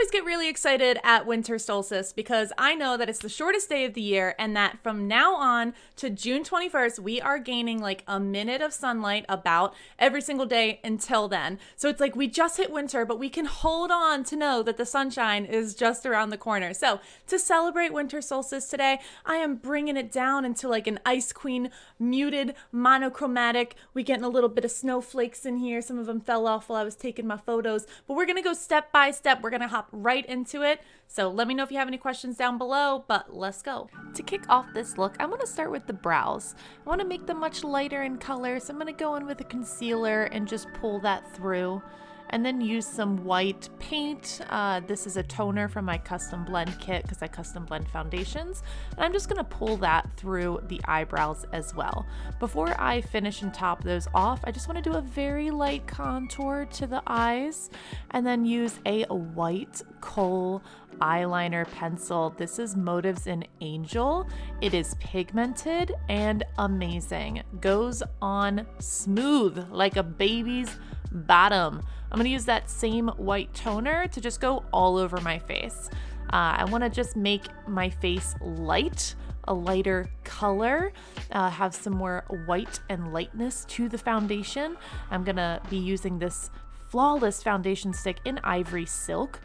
always get really excited at winter solstice because I know that it's the shortest day of the year and that from now on to June 21st, we are gaining like a minute of sunlight about every single day until then. So it's like we just hit winter, but we can hold on to know that the sunshine is just around the corner. So to celebrate winter solstice today, I am bringing it down into like an Ice Queen muted monochromatic. We getting a little bit of snowflakes in here. Some of them fell off while I was taking my photos, but we're going to go step by step. We're going to hop right into it. So let me know if you have any questions down below, but let's go. To kick off this look, I'm going to start with the brows. I want to make them much lighter in color, so I'm going to go in with a concealer and just pull that through. And then use some white paint. This is a toner from my custom blend kit because I custom blend foundations. And I'm just gonna pull that through the eyebrows as well. Before I finish and top those off, I just wanna do a very light contour to the eyes and then use a white kohl eyeliner pencil. This is Motives in Angel. It is pigmented and amazing. Goes on smooth like a baby's bottom. I'm gonna use that same white toner to just go all over my face. I wanna just make my face light, a lighter color, have some more white and lightness to the foundation. I'm gonna be using this Flawless foundation stick in Ivory Silk,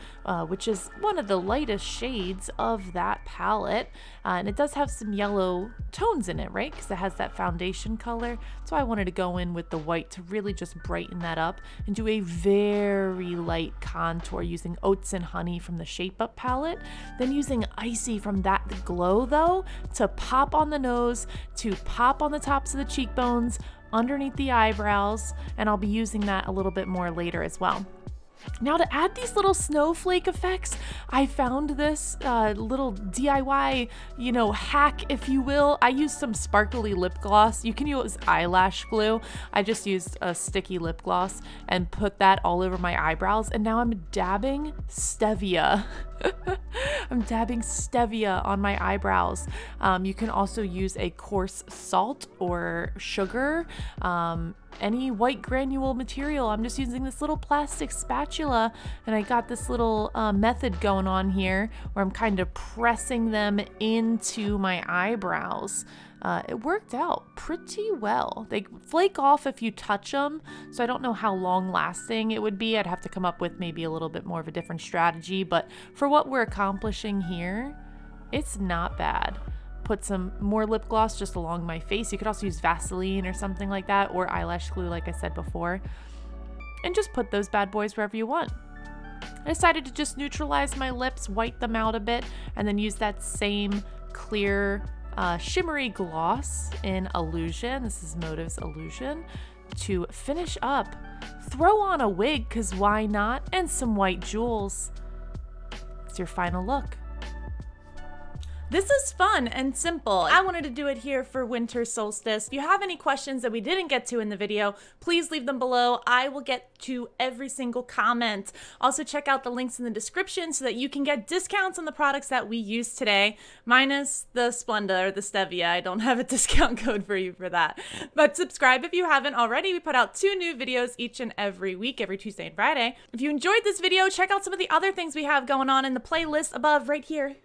which is one of the lightest shades of that palette. And it does have some yellow tones in it, right? Because it has that foundation color. So I wanted to go in with the white to really just brighten that up and do a very light contour using Oats and Honey from the Shape Up palette. Then using Icy from That Glow, though, to pop on the nose, to pop on the tops of the cheekbones, underneath the eyebrows, and I'll be using that a little bit more later as well. Now to add these little snowflake effects, I found this little DIY, hack, if you will. I used some sparkly lip gloss. You can use eyelash glue. I just used a sticky lip gloss and put that all over my eyebrows, and now I'm dabbing stevia. I'm dabbing stevia on my eyebrows. You can also use a coarse salt or sugar, any white granule material. I'm just using this little plastic spatula, and I got this little method going on here where I'm kind of pressing them into my eyebrows. It worked out pretty well. They flake off if you touch them, so I don't know how long lasting it would be. I'd have to come up with maybe a little bit more of a different strategy, but for what we're accomplishing here, it's not bad. Put some more lip gloss just along my face. You could also use Vaseline or something like that, or eyelash glue like I said before, and just put those bad boys wherever you want. I decided to just neutralize my lips, white them out a bit, and then use that same clear shimmery gloss in Illusion. This is Motives Illusion. To finish up, throw on a wig, because why not, and some white jewels. It's your final look. This is fun and simple. I wanted to do it here for winter solstice. If you have any questions that we didn't get to in the video, please leave them below. I will get to every single comment. Also check out the links in the description so that you can get discounts on the products that we use today, minus the Splenda or the Stevia. I don't have a discount code for you for that. But subscribe if you haven't already. We put out 2 new videos each and every week, every Tuesday and Friday. If you enjoyed this video, check out some of the other things we have going on in the playlist above right here.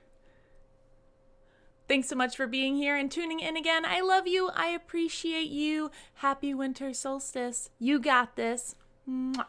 Thanks so much for being here and tuning in again. I love you. I appreciate you. Happy winter solstice. You got this. Mwah.